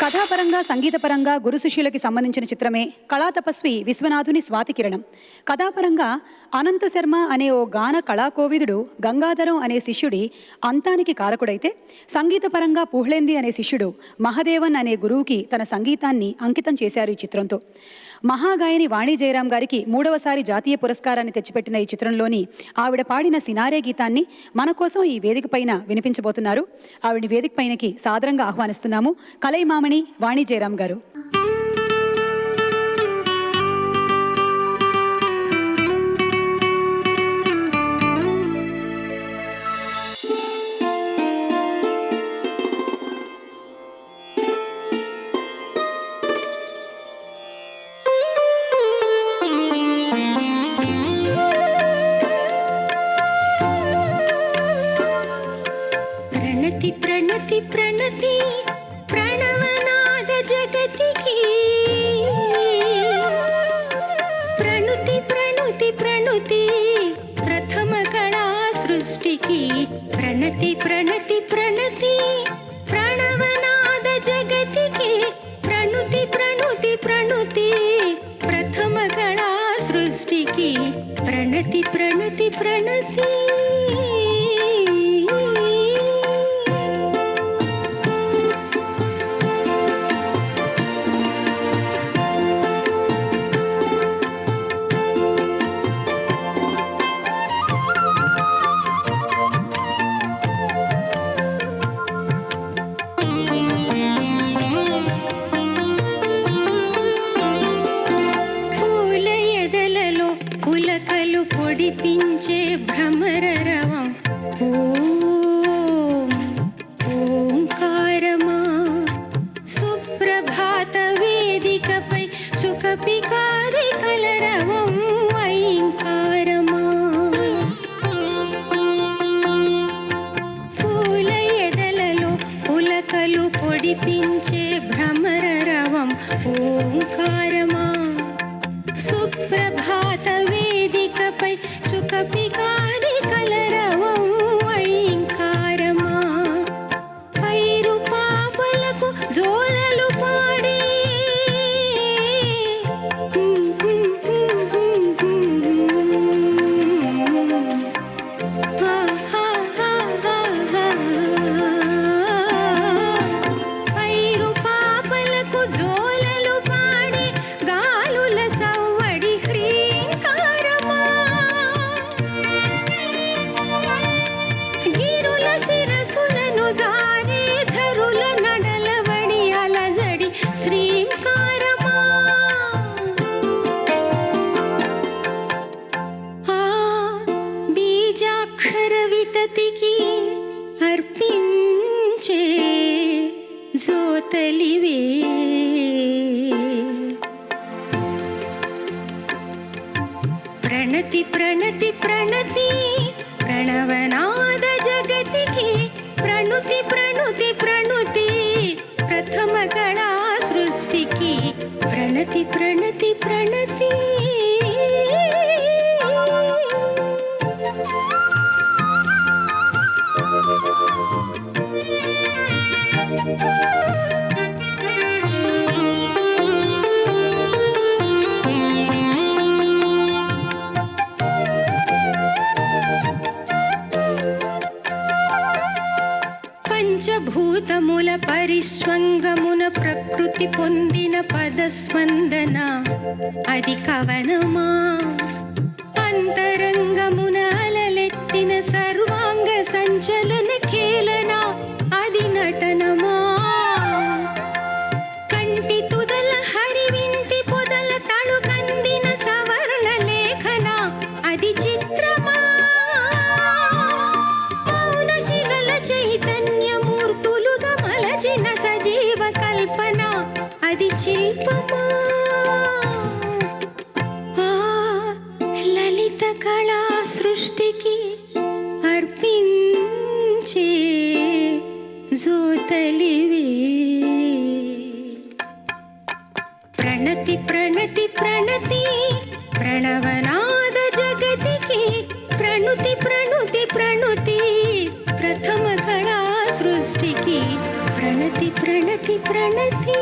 కథాపరంగా సంగీతపరంగా గురు శిష్యులకి సంబంధించిన చిత్రమే కళా తపస్వి విశ్వనాథుని స్వాతి కిరణం. కథాపరంగా అనంత శర్మ అనే ఓ గాన కళాకోవిదుడు గంగాధరం అనే శిష్యుడి అంతానికి కారకుడైతే, సంగీతపరంగా పుహ్ళేంది అనే శిష్యుడు మహదేవన్ అనే గురువుకి తన సంగీతాన్ని అంకితం చేశారు ఈ చిత్రంతో. మహాగాయని వాణి జయరాం గారికి 3వసారి జాతీయ పురస్కారాన్ని తెచ్చిపెట్టిన ఈ చిత్రంలోని ఆవిడ పాడిన సినారే గీతాన్ని మన కోసం ఈ వేదిక పైన వినిపించబోతున్నారు. ఆవిడ వేదిక పైనకి సాదరంగా ఆహ్వానిస్తున్నాము. కలైమామణి వాణి జయరాం గారు. प्रणति प्रणति प्रणवनाद जगतिकी प्रणुति प्रणुति प्रणुति प्रथम कला सृष्टिकी प्रणति प्रणति प्रणति प्रणवनाद जगतिकी प्रणुति प्रणुति प्रणुति प्रथम कला सृष्टिकी प्रणति प्रणति प्रणति పులకలు పొడిపించే భ్రమరరవం ఓం ఓంకారమా సుప్రభాత వేదికపై సుఖపికారి కలరవం ఐంకారమా పూల ఎదలలో పులకలు పొడిపించే భ్రమరరవం ఓంకారమా సుప్రభాత వేదికపై సుఖపికారి కలరవం ఐంకారమా పైరు పాపలకు జోలలు పాడి పైరు పాపలకు జోలలు పాడి గాలుల సవ్వడి హ్రీంకారమా గిరుల శిరసులను జారే ధరుల నడలవడి అలజడి శ్రీంకారమా ఆ బీజాక్షర వితతికి అర్పించే జోతలివే ప్రణతి ప్రణతి ప్రణతి ప్రణవనాద జగతికి ప్రణుతి ప్రణుతి ప్రణుతి ప్రథమ కళా సృష్టికి ప్రణతి ప్రణతి ప్రణతి పంచభూతముల పరిస్వంగమున ప్రకృతి పొందిన పదస్వందన అది కవనమా అంతరంగమున అలలెత్తిన సర్వాంగ సంచలన ఖేళన అది నటనమా కంటి తుదల హరివింటి పొదల తళుకందిన సవర్ణ లేఖన అది చిత్రమా మౌనశిలల చైతన్యమూర్తులుగా మలచిన సజీవ కల్పన అది శిల్పమా లలిత కళా సృష్టికి అర్పించే జోతలివే ప్రణతి ప్రణతి ప్రణతి ప్రణవనాద జగతికి ప్రణుతి ప్రణుతి ప్రణుతి ప్రథమ కళా సృష్టికి ప్రణతి ప్రణతి ప్రణతి